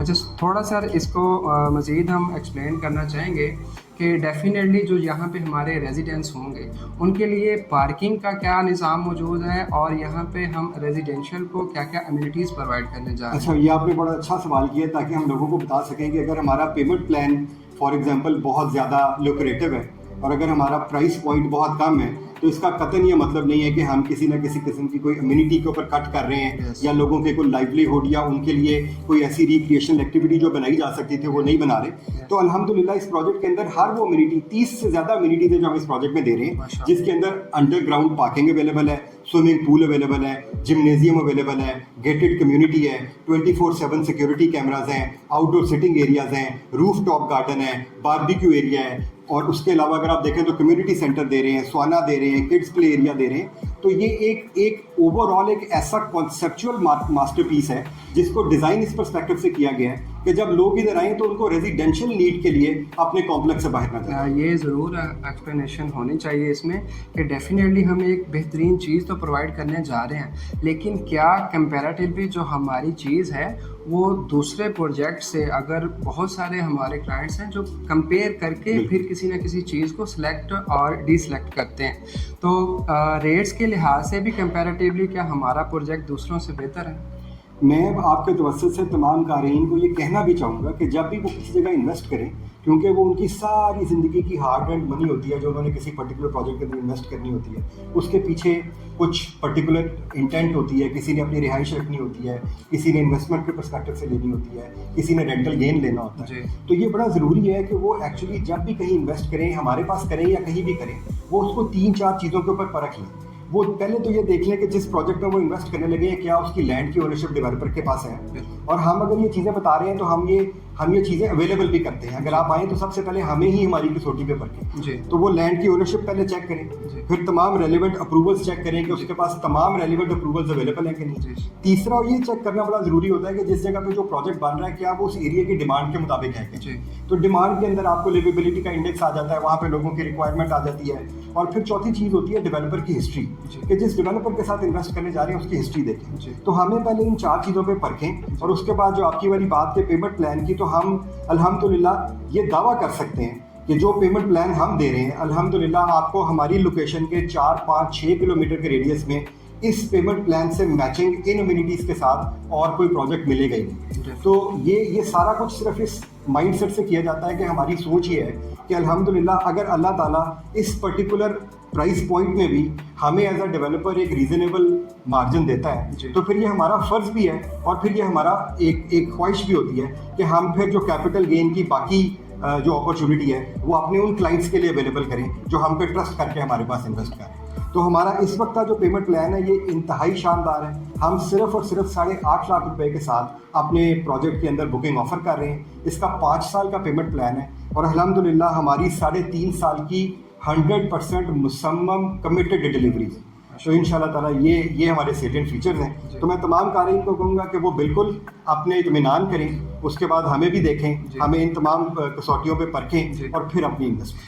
अच्छा, थोड़ा सा इसको मज़ीद हम एक्सप्लेन करना चाहेंगे कि डेफ़िनेटली जो यहाँ पे हमारे रेजिडेंट्स होंगे उनके लिए पार्किंग का क्या निज़ाम मौजूद है और यहाँ पे हम रेजिडेंशियल को क्या-क्या अम्यूनिटीज़ प्रोवाइड करने जा रहे अच्छा, हैं? ये आपने बड़ा अच्छा सवाल किया ताकि हम लोगों को बता सकें कि अगर हमारा पेमेंट प्लान फॉर एग्जांपल बहुत ज़्यादा लुक्रेटिव है और अगर हमारा प्राइस पॉइंट बहुत कम है, तो इसका कतई ये मतलब नहीं है कि हम किसी न किसी किस्म की कोई अम्यूनिटी के ऊपर कट कर रहे हैं Yes. या लोगों के कोई लाइवलीहुड या उनके लिए कोई ऐसी रिक्रिएशनल एक्टिविटी जो बनाई जा सकती थी वो नहीं बना रहे। तो अल्हम्दुलिल्लाह इस प्रोजेक्ट के अंदर हर वो अम्यूनिटी 30 से ज़्यादा अम्यूनिटीज है जो हम इस प्रोजेक्ट में दे रहे हैं, माशाअल्लाह। जिसके अंदर अंडरग्राउंड पार्किंग अवेलेबल है, स्विमिंग पूल अवेलेबल है, जिम्नेजियम अवेलेबल है, गेटेड कम्युनिटी है, 24/7 सिक्योरिटी कैमराज हैं, आउटडोर सिटिंग एरियाज हैं, रूफ टॉप गार्डन है, बारबेक्यू एरिया है, और उसके अलावा अगर आप देखें तो कम्युनिटी सेंटर दे रहे हैं, स्वाना दे रहे हैं, किड्स प्ले एरिया दे रहे हैं। तो ये एक ओवरऑल एक ऐसा कॉन्सेप्चुअल मास्टरपीस है जिसको डिज़ाइन इस पर्सपेक्टिव से किया गया है कि जब लोग इधर आएँ तो उनको रेजिडेंशियल नीड के लिए अपने कॉम्प्लेक्स से बाहर ना जाए। ये ज़रूर एक्सप्लेनेशन होनी चाहिए इसमें कि डेफ़िनेटली हम एक बेहतरीन चीज़ तो प्रोवाइड करने जा रहे हैं, लेकिन क्या कंपैरेटिवली जो हमारी चीज़ है वो दूसरे प्रोजेक्ट से, अगर बहुत सारे हमारे क्लाइंट्स हैं जो कंपेयर करके फिर किसी ना किसी चीज़ को सिलेक्ट और डिसलेक्ट करते हैं, तो रेट्स के लिहाज से भी कंपैरेटिवली क्या हमारा प्रोजेक्ट दूसरों से बेहतर है? मैं आपके तवज्जुह से तमाम क़ारीन को ये कहना भी चाहूँगा कि जब भी वो किसी जगह इन्वेस्ट करें, क्योंकि वो उनकी सारी ज़िंदगी की हार्ड एंड मनी होती है जो उन्होंने किसी पर्टिकुलर प्रोजेक्ट के अंदर इन्वेस्ट करनी होती है, उसके पीछे कुछ पर्टिकुलर इंटेंट होती है, किसी ने अपनी रिहाइश रखनी होती है, किसी ने इन्वेस्टमेंट के पर्सपेक्टिव से लेनी होती है, किसी ने रेंटल गेन लेना होता है। तो ये बड़ा ज़रूरी है कि वो एक्चुअली जब भी कहीं इन्वेस्ट करें, हमारे पास करें या कहीं भी करें, वो उसको 3-4 चीज़ों के ऊपर परख लें। वो पहले तो ये देख लें कि जिस प्रोजेक्ट में वो इन्वेस्ट करने लगे हैं क्या उसकी लैंड की ओनरशिप डेवलपर के पास है, और हम अगर ये चीज़ें बता रहे हैं तो हम ये चीज़ें अवेलेबल भी करते हैं। अगर आप आएँ तो सबसे पहले हमें ही हमारी कसौटी पे परखें, तो वो लैंड की ओनरशिप पहले चेक करें, फिर तमाम रेलिवेंट अप्रूवल्स चेक करें कि उसके पास तमाम रेलिवेंट अप्रूवल्स अवेलेबल हैं कि नहीं। तीसरा ये चेक करना बड़ा ज़रूरी होता है कि जिस जगह पे जो प्रोजेक्ट बन रहा है क्या वो उस एरिया की डिमांड के मुताबिक है कि तो डिमांड के अंदर आपको लिवेबिलिटी का इंडेक्स आ जाता है, वहाँ पे लोगों की रिक्वायरमेंट आ जाती है। और फिर चौथी चीज़ होती है डेवलपर की हिस्ट्री, कि जिस डेवलपर के साथ इन्वेस्ट करने जा रहे हैं उसकी हिस्ट्री देखें। तो हमें पहले इन 4 चीज़ों पे परखें, और उसके बाद जो आपकी वाली बात के पेमेंट प्लान की, तो हम अल्हम्दुलिल्लाह ये दावा कर सकते हैं कि जो पेमेंट प्लान हम दे रहे हैं अल्हम्दुलिल्लाह आपको हमारी लोकेशन के 4, 5, 6 किलोमीटर के रेडियस में इस पेमेंट प्लान से मैचिंग इन अम्यूनिटीज़ के साथ और कोई प्रोजेक्ट मिलेगा ही नहीं। तो ये सारा कुछ सिर्फ इस माइंडसेट से किया जाता है कि हमारी सोच ये है कि अल्हम्दुलिल्लाह अगर अल्लाह ताला इस पर्टिकुलर प्राइस पॉइंट में भी हमें एज अ डेवलपर एक रीज़नेबल मार्जिन देता है, तो फिर ये हमारा फ़र्ज़ भी है और फिर ये हमारा एक ख्वाहिश भी होती है कि हम फिर जो कैपिटल गेन की बाकी जो अपॉर्चुनिटी है वो अपने उन क्लाइंट्स के लिए अवेलेबल करें जो हम पे ट्रस्ट करके हमारे पास इन्वेस्ट करें। तो हमारा इस वक्त का जो पेमेंट प्लान है ये इंतहाई शानदार है। हम सिर्फ और सिर्फ 8.5 लाख रुपए के साथ अपने प्रोजेक्ट के अंदर बुकिंग ऑफर कर रहे हैं। इसका 5 साल का पेमेंट प्लान है और अल्हम्दुलिल्लाह हमारी 3.5 साल की 100% मुसम्मम कमिटेड डिलीवरीज है। तो इंशाल्लाह ताला ये हमारे सेलिएंट फीचर्स हैं। तो मैं तमाम क़ारीन को कहूँगा कि वो बिल्कुल अपने इत्मीनान करें, उसके बाद हमें भी देखें, हमें इन तमाम कसौटियों पे परखें और फिर अपनी इन्वेस्टमेंट